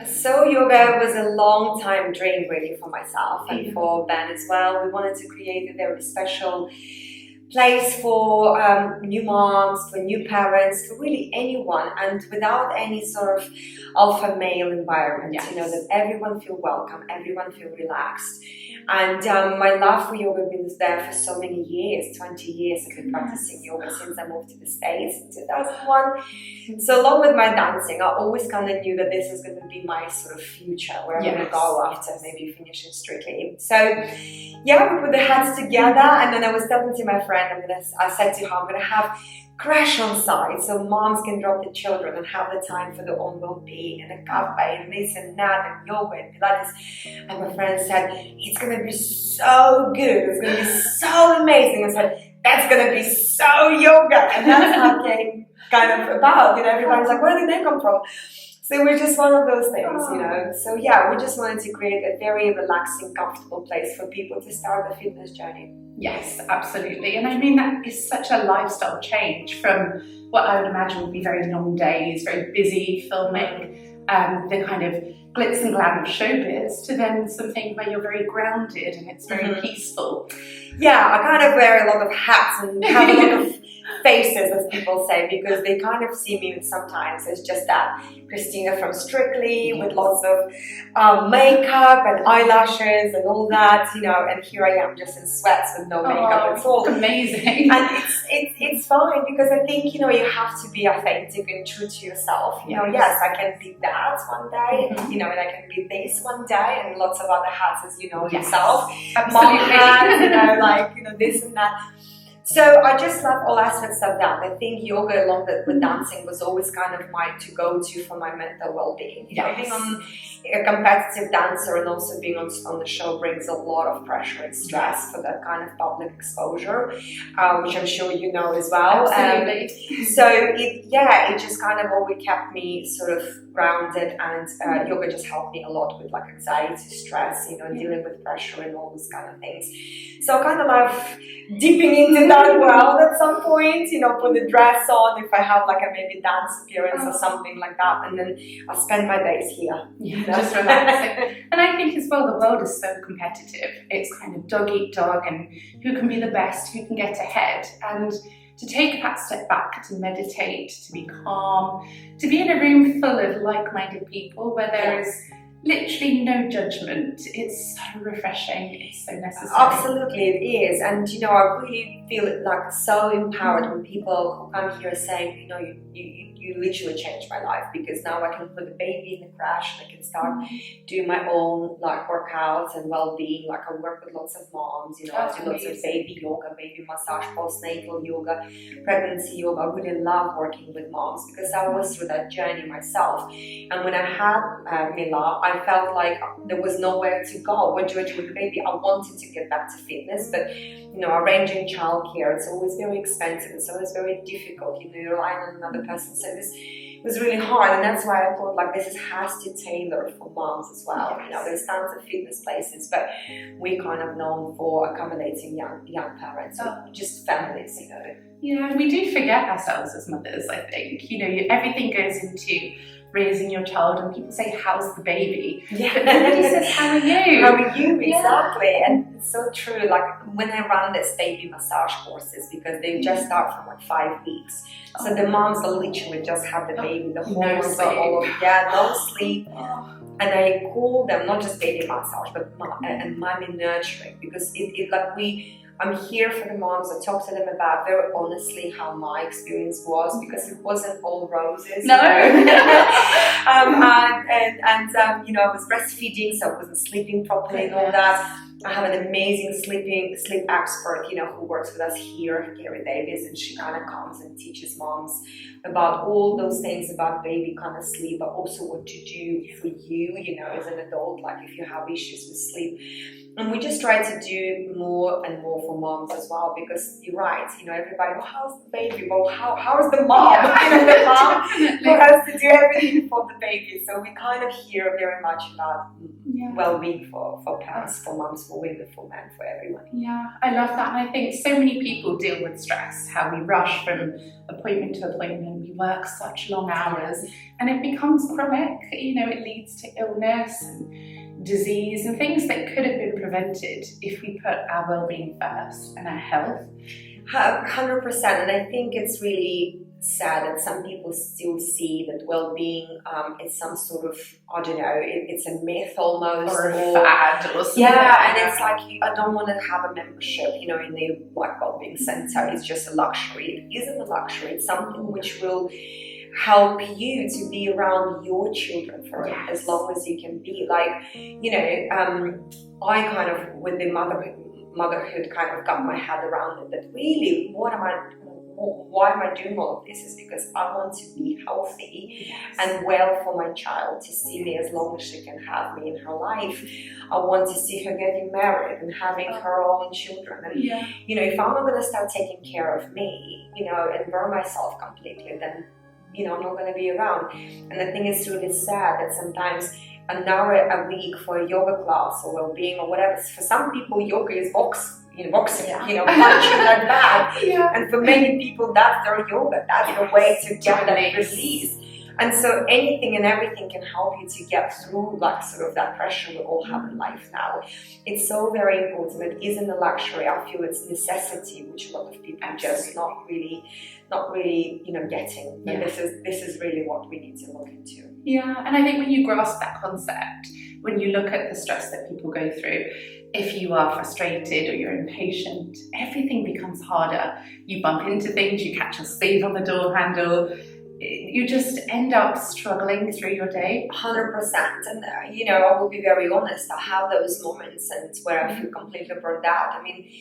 So yoga was a long time dream really for myself and for Ben as well. We wanted to create a very special place for new moms, for new parents, for really anyone, and without any sort of alpha male environment. Yes. You know, that everyone feel welcome, everyone feel relaxed. And my love for yoga was there for so many years, 20 years I've been practicing yoga since I moved to the States in 2001. So along with my dancing, I always kind of knew that this was going to be my sort of future, where I'm going to go after maybe finishing Strictly. So yeah, we put the heads together, and then I was talking to my friend, I said to her, I'm going to have crash on site so moms can drop the children and have the time for their own well-being, and a cafe and this and that and yoga and Pilates. And my friend said, it's going to be so good, it's going to be so amazing. I said, that's going to be so yoga. And that's how it came kind of about. You know, everybody's like, where did they come from? So we're just one of those things, you know. So yeah, we just wanted to create a very relaxing, comfortable place for people to start the fitness journey. Yes, absolutely. And I mean, that is such a lifestyle change from what I would imagine would be very long days, very busy filming, the kind of glitz and glam of showbiz, to then something where you're very grounded and it's very peaceful. Yeah, I kind of wear a lot of hats and have a lot of faces, as people say, because they kind of see me sometimes as just that Kristina from Strictly with lots of makeup and eyelashes and all that, you know, and here I am just in sweats with no makeup at all. Amazing. And it's fine, because I think, you know, you have to be authentic and true to yourself. You know, yes, I can be that one day, you know, and I can be this one day, and lots of other hats, as you know yourself. Absolutely. Mom hats, you know, like, you know, this and that. So I just love all aspects of that. I think yoga, along with dancing, was always kind of my to-go-to for my mental well-being. You know, being a competitive dancer and also being on the show brings a lot of pressure and stress for that kind of public exposure, which I'm sure you know as well. Absolutely. So it just kind of always kept me sort of grounded, and yoga just helped me a lot with like anxiety, stress, you know, dealing with pressure and all those kind of things. So I kind of love dipping into that world at some point, you know, put the dress on if I have like a maybe dance appearance or something like that, and then I spend my days here. Yeah, just relaxing. And I think as well, the world is so competitive. It's kind of dog eat dog, and who can be the best, who can get ahead. And to take that step back, to meditate, to be calm, to be in a room full of like-minded people where there is literally no judgment. It's so refreshing, it's so necessary. Absolutely, it is. And you know, I really feel like so empowered when people who come here saying, you know, you literally changed my life, because now I can put the baby in the crash and I can start doing my own like workouts and well-being. Like I work with lots of moms, you know, I do lots of baby yoga, baby massage, postnatal yoga, pregnancy yoga. I really love working with moms because I was through that journey myself. And when I had Mila, I felt like there was nowhere to go. What do I do with the baby? I wanted to get back to fitness, but you know, arranging childcare, it's always very expensive. It's always very difficult. You know, you're relying on another person. So this was really hard, and that's why I thought like this has to tailor for moms as well. You know, there's tons of fitness places, but we kind of known for accommodating young parents or just families. You know. Yeah, we do forget ourselves as mothers. I think, you know, everything goes into raising your child, and people say, how's the baby? Yeah. But nobody says, how are you? How are you? Exactly. And it's so true. Like when I run this baby massage courses, because they just start from like 5 weeks. So the moms will literally just have the baby, the hormones are all over, no sleep. And I call them not just baby massage, but mommy nurturing, because I'm here for the moms. I talk to them about very honestly how my experience was, because it wasn't all roses. No. You know? You know, I was breastfeeding, so I wasn't sleeping properly and all that. I have an amazing sleep expert, you know, who works with us here, Gary Davis, and she kind of comes and teaches moms about all those things about baby kind of sleep, but also what to do for you, you know, as an adult, like if you have issues with sleep. And we just try to do more and more for moms as well, because you're right, you know, everybody, well, how's the baby? Well, how's the mom? You know, the mom who has to do everything for the baby. So we kind of hear very much about well-being for parents, for moms, for women, for men, for everyone. Yeah, I love that. And I think so many people deal with stress, how we rush from appointment to appointment, we work such long hours, and it becomes chronic. It leads to illness and disease and things that could have been prevented if we put our well-being first and our health. 100%. And I think it's really sad that some people still see that well-being is some sort of, I don't know, it's a myth almost, or a fad or something. Yeah, and it's like, I don't want to have a membership, in the well-being center. It's just a luxury. It isn't a luxury. It's something which will help you to be around your children for as long as you can be. Like, I kind of, with the motherhood kind of got my head around it, that really, why am I doing all of this? Is because I want to be healthy and well for my child, to see me as long as she can have me in her life. I want to see her getting married and having her own children. And, if I'm not going to start taking care of me, and burn myself completely, then, I'm not going to be around. And I think it's really sad that sometimes an hour a week for a yoga class or well-being or whatever, for some people, yoga is boxing, punching that bag. And for many people, that's their yoga. That's the way to get that release. And so anything and everything can help you to get through, like, sort of that pressure we all have in life now. It's so very important. It isn't a luxury. I feel it's a necessity, which a lot of people just not really, getting. And this is really what we need to look into. Yeah, and I think when you grasp that concept, when you look at the stress that people go through, if you are frustrated or you're impatient, everything becomes harder. You bump into things, you catch a sleeve on the door handle, you just end up struggling through your day. 100%. And, I will be very honest, I have those moments and where I feel completely burned out. I mean,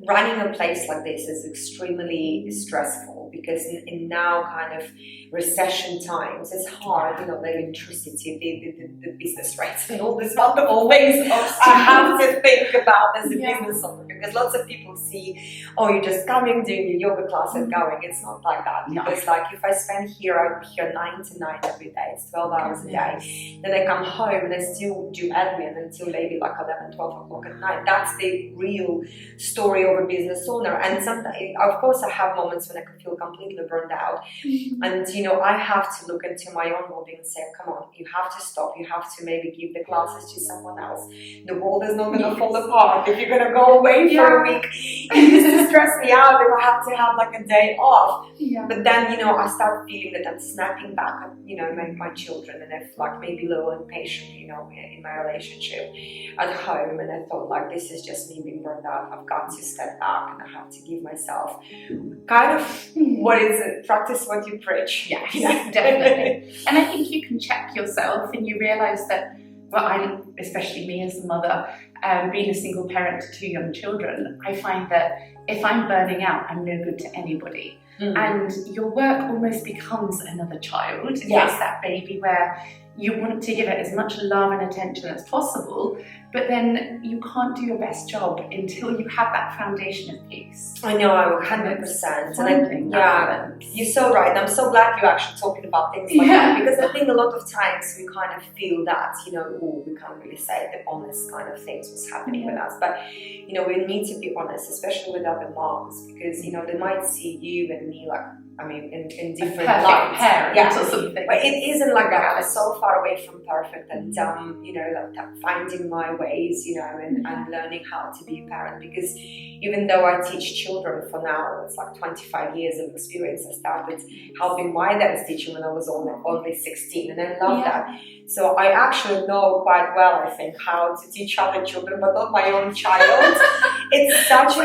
running a place like this is extremely stressful because in now kind of recession times, it's hard, the electricity, the business rates and all these wonderful things I have to think about as a business owner, because lots of people see, you're just coming, doing your yoga class and going. It's not like that. Because like if I spend I'm here 9 to 9 every day, it's 12 hours a day. Then I come home and I still do admin until maybe like 11, 12 o'clock at night. That's the real story of a business owner. And sometimes, of course, I have moments when I can feel completely burned out. And, I have to look into my own well-being and say, come on, you have to stop. You have to maybe give the classes to someone else. The world is not going to fall apart if you're going to go away for a week. It used to stress me out if I have to have like a day off. But then, I start feeling that I'm snapping back at, my children, and I like maybe a little impatient, in my relationship at home. And I thought, like, this is just me being burned out. I've got to step back and I have to give myself kind of, what is it? Practice what you preach. Yes, definitely. And I think you can check yourself and you realise that, especially me as a mother, being a single parent to 2 young children, I find that if I'm burning out, I'm no good to anybody. And your work almost becomes another child. It's that baby where you want to give it as much love and attention as possible, but then you can't do your best job until you have that foundation of peace. I know, 100%. And you're so right. I'm so glad you're actually talking about things like that, because I think a lot of times we kind of feel that, we can't really say the honest kind of things what's happening with us. But, we need to be honest, especially with other moms, because, they might see you and me like, in different lights. Or something. But it isn't like that. I'm so far away from perfect, and like finding my ways, and learning how to be a parent. Because even though I teach children for now, it's like 25 years of experience. I started helping my dance teacher when I was only 16, and I love that. So I actually know quite well, I think, how to teach other children, but not my own child. It's such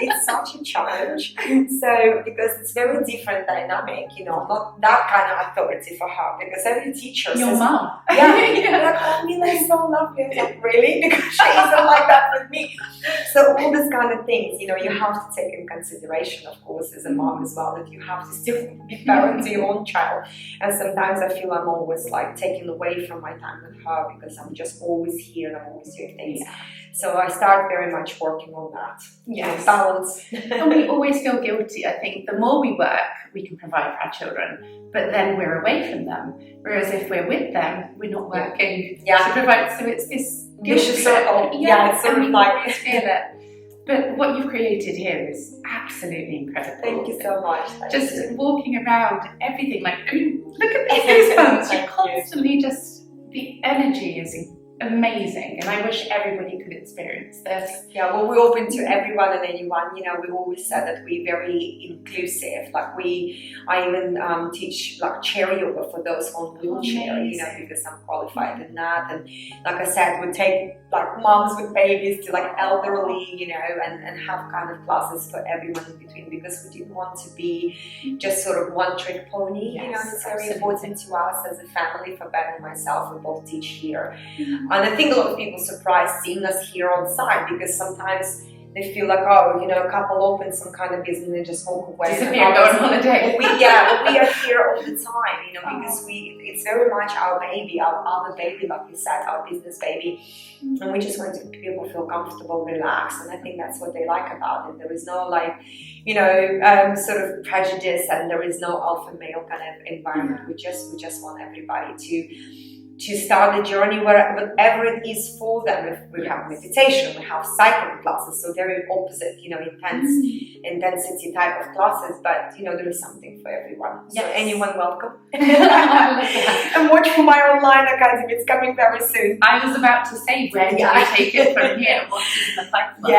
it's such a challenge. So because it's very different dynamic, not that kind of authority for her, because every teacher your says, mom. like, Mila is so lovely. I was like, really? Because she isn't like that with me. So all these kind of things, you have to take in consideration, of course, as a mom as well, that you have to still be parent to your own child. And sometimes I feel I'm always like taken away from my time with her because I'm just always here and I'm always doing things. So I start very much working on that. Yes. Balance. And we always feel guilty. I think the more we work, we can provide for our children, but then we're away from them. Whereas if we're with them, we're not working to provide. So it's this vicious circle. It's sort of like always feel it. But what you've created here is absolutely incredible. Thank you so much. Just walking around, everything, like, look at these goosebumps. You're constantly just, the energy is amazing, and I wish everybody could experience this. Yeah, well, we're open to everyone and anyone. We always said that we're very inclusive. Like I even teach like chair yoga for those on wheelchair, because I'm qualified in that. And like I said, we take like moms with babies to like elderly, and have kind of classes for everyone in between, because we didn't want to be just sort of one trick pony. It's very important to us as a family. For Ben and myself, we both teach here. And I think a lot of people are surprised seeing us here on site, because sometimes they feel like, a couple opens some kind of business and they just walk away. Disappear, go on holiday. We are here all the time, because it's very much our baby, our other baby, like you said, our business baby. And we just want people to feel comfortable, relaxed. And I think that's what they like about it. There is no sort of prejudice, and there is no alpha male kind of environment. We just want everybody to start the journey whatever it is for them. If we have meditation, we have cycling classes, so very opposite, intensity type of classes, but there is something for everyone. So anyone welcome. And watch for my online academy, it's coming very soon. I was about to say, where do you take it from here? What is the platform?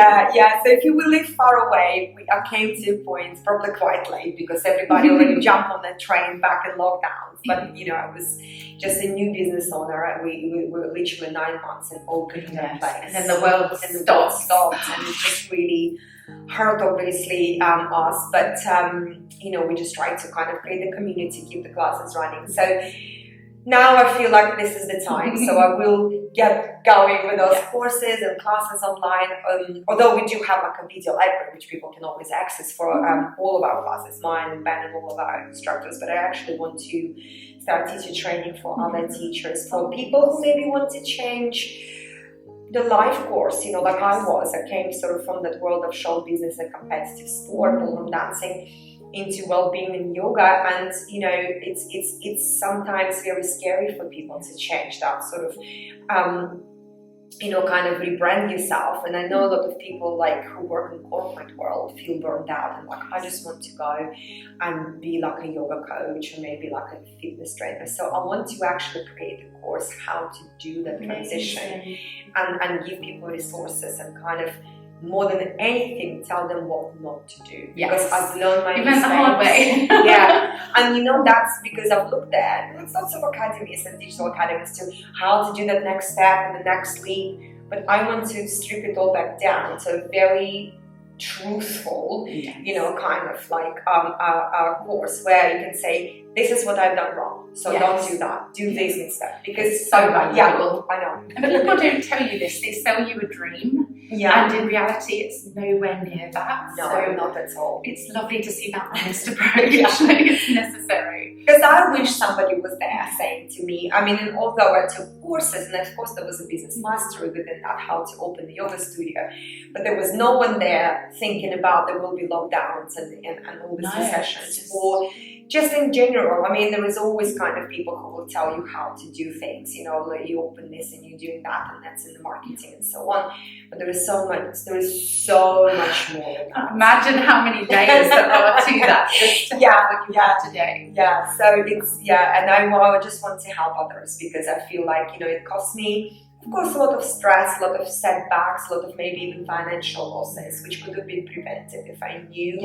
So if you will live far away, I came to a point probably quite late, because everybody already jumped on that train back in lockdowns, but I was just a new business owner. We were literally 9 months and opened the place, and then the world stopped, and it just really hurt, obviously, us. But we just tried to kind of create the community, keep the classes running. So now I feel like this is the time. So I will get going with those courses and classes online. Although we do have like a video library which people can always access for all of our classes, mine and Ben and all of our instructors. But I actually want to start teacher training for other teachers, for people who maybe want to change the life course, like I was. I came sort of from that world of show business and competitive sport, ballroom dancing, into well-being and yoga, and it's sometimes very scary for people to change that sort of kind of rebrand yourself. And I know a lot of people who work in corporate world feel burned out and I just want to go and be like a yoga coach or maybe like a fitness trainer. So I want to actually create a course how to do that transition and give people resources and kind of, more than anything, tell them what not to do. Because I've learned my mistakes. The hard way. And that's because I've looked at lots of academies and digital academies to how to do that next step and the next leap. But I want to strip it all back down to a very truthful, kind of a course where you can say, this is what I've done wrong, so don't do that, do this instead. Because I know. And people don't tell you this, they sell you a dream. And in reality, it's nowhere near that. No, so not at all. It's lovely to see that honest approach. It's necessary. Because I wish somebody was there saying to me, and although I took courses, and of course there was a business mastery within that, how to open the yoga studio, but there was no one there thinking about there will be lockdowns and all these sessions, or just in general. There is always kind of people who will tell you how to do things, you open this and you're doing that, and that's in the marketing and so on. But there is so much more than that. Imagine how many days there are to that, just to have what you have today. So it's, and I just want to help others, because I feel like, it costs me, of course, a lot of stress, a lot of setbacks, a lot of maybe even financial losses, which could have been prevented if I knew,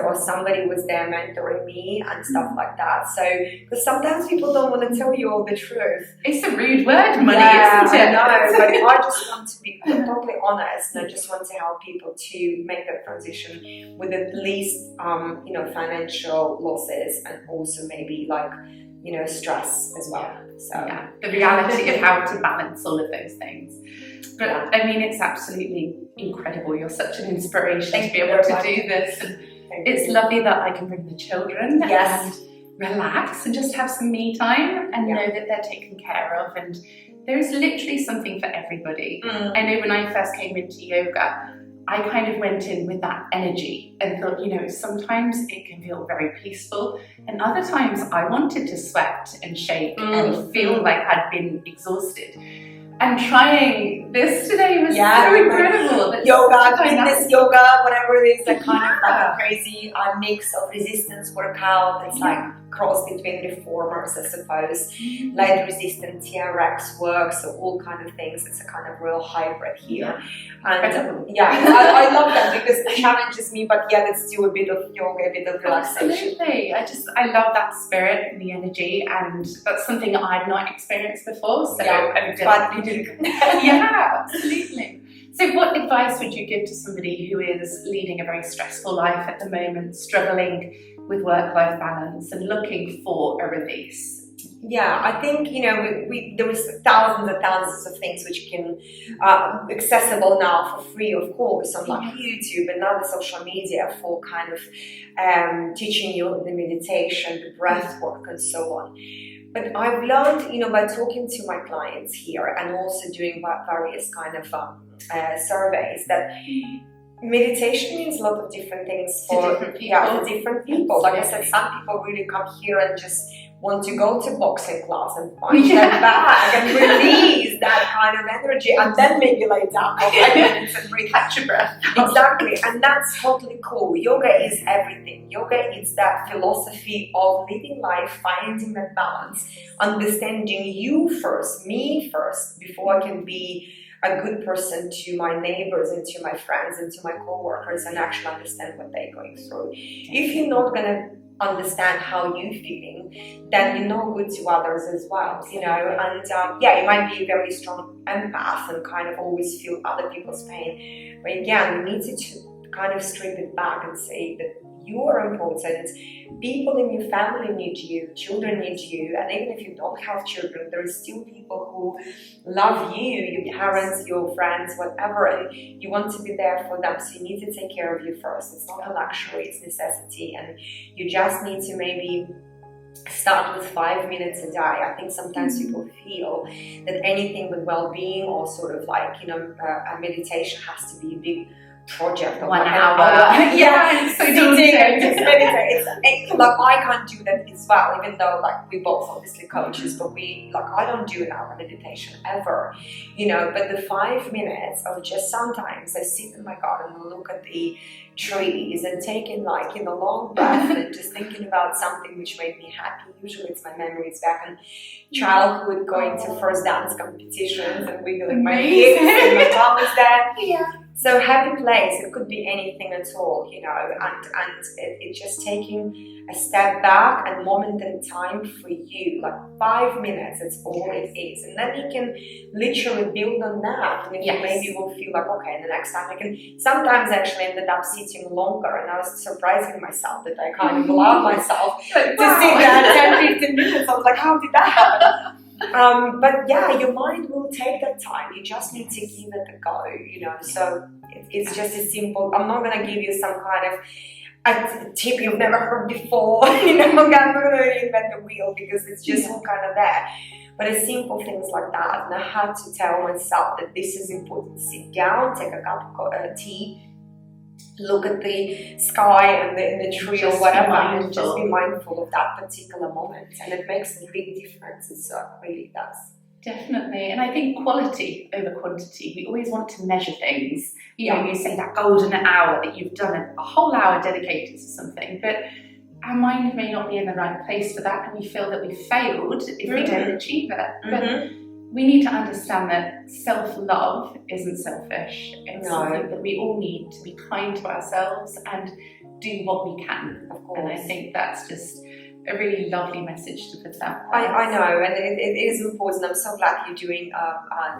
or somebody was there mentoring me and stuff like that. So, because sometimes people don't want to tell you all the truth. It's a rude word, money, isn't it? I know, but I just want to be totally honest, and I just want to help people to make that transition with at least, financial losses, and also maybe stress as well. So yeah, the reality of how to balance all of those things. But I mean, it's absolutely incredible. You're such an inspiration to be able to do this. And it's lovely that I can bring the children and relax and just have some me time and know that they're taken care of. And there's literally something for everybody. I know when I first came into yoga, I kind of went in with that energy and thought, you know, sometimes it can feel very peaceful, and other times I wanted to sweat and shake and feel like I'd been exhausted. And trying this today was so incredible. Yoga, fitness yoga, whatever it is, that kind of like a crazy mix of resistance workout. It's like cross between reformers, I suppose. Light resistant TRX work, so all kind of things. It's a kind of real hybrid here. And I love that because it challenges me, but yet it's still a bit of yoga, a bit of relaxation. Absolutely. I love that spirit and the energy, and that's something I've not experienced before. So I'm definitely yeah, absolutely. So what advice would you give to somebody who is leading a very stressful life at the moment, struggling with work-life balance and looking for a release? Yeah, I think, you know, there is thousands and thousands of things which can accessible now for free, of course, on like YouTube and other social media for kind of teaching you the meditation, the breath work and so on. But I've learned, you know, by talking to my clients here and also doing various kind of surveys, that meditation means a lot of different things for different people. Like I said, some people really come here and just want to go to boxing class and punch them back and release that kind of energy, and then maybe lay down for 5 minutes and breathe, catch your breath. Exactly, and that's totally cool. Yoga is everything. Yoga is that philosophy of living life, finding that balance, understanding you first, me first, before I can be a good person to my neighbors and to my friends and to my co-workers and actually understand what they're going through. If you're not going to understand how you're feeling, then you're not good to others as well, you know. And you might be a very strong empath and kind of always feel other people's pain, but again, you need to kind of strip it back and say that you are important. People in your family need you, children need you, and even if you don't have children, there are still people who love you, your parents, your friends, whatever, and you want to be there for them, so you need to take care of you first. It's not a luxury, it's necessity, and you just need to maybe start with 5 minutes a day. I think sometimes people feel that anything with well-being or sort of like, you know, a meditation has to be a big project of 1 hour. So sitting and just meditate. Like I can't do that as well, even though like we both obviously coaches, but I don't do an hour meditation ever, you know. But the 5 minutes of just sometimes I sit in my garden and look at the trees and taking like, you know, long breath and just thinking about something which made me happy. Usually it's my memories back in childhood, going to first dance competitions and wiggling my hips and my mom was there. So happy place, it could be anything at all, you know, and it's just taking a step back and moment in time for you, like 5 minutes, it's all it is. And then you can literally build on that, and you maybe will feel like, okay, the next time I can, sometimes actually ended up sitting longer, and I was surprising myself that I kind of allowed myself to sit there 10-15 minutes. I was like, how did that happen? But yeah, your mind will take that time. You just need to give it a go, you know. So it's just as simple. I'm not going to give you some kind of a tip you've never heard before. You know, I'm not going to reinvent the wheel because it's just all kind of there. But it's simple things like that. And I had to tell myself that this is important. Sit down, take a cup of tea, look at the sky and the tree just or whatever, and just be mindful of that particular moment, and it makes a big difference. It really does. Definitely, and I think quality over quantity. We always want to measure things. You know, you say that golden hour that you've done a whole hour dedicated to something, but our mind may not be in the right place for that, and we feel that we failed if we don't achieve it. But we need to understand that self-love isn't selfish. It's something that we all need to be kind to ourselves and do what we can. Of course. And I think that's just a really lovely message to put out. I know, and it is important. I'm so glad you're doing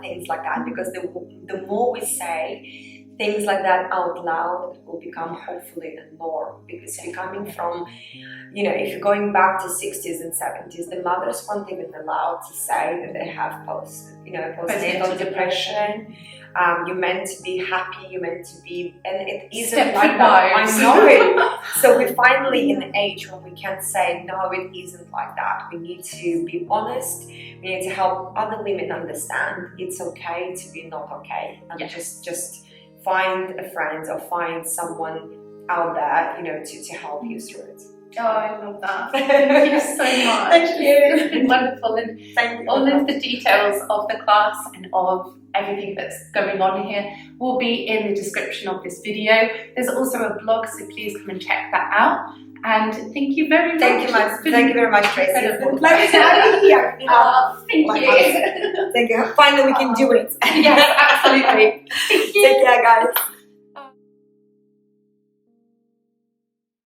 things like that, because the more we say things like that out loud, it will become hopefully the norm. Because if you're coming from, you know, if you're going back to 60s and 70s, the mothers weren't even allowed to say that they have postnatal depression. You're meant to be happy, you're meant to be, and it isn't like that. I know it. So we're finally in an age when we can say, no, it isn't like that. We need to be honest. We need to help other women understand it's okay to be not okay, and just find a friend or find someone out there, you know, to help you through it. Oh, I love that. Thank you so much. Thank you. It's been wonderful. And Thank you. all of the details of the class and of everything that's going on here will be in the description of this video. There's also a blog, so please come and check that out. And thank you very much. Thank you very much, Tracy. It's been a pleasure having you here. Thank you. Thank you. Finally, we can do it. Yes, absolutely. Thank you. Take care, guys.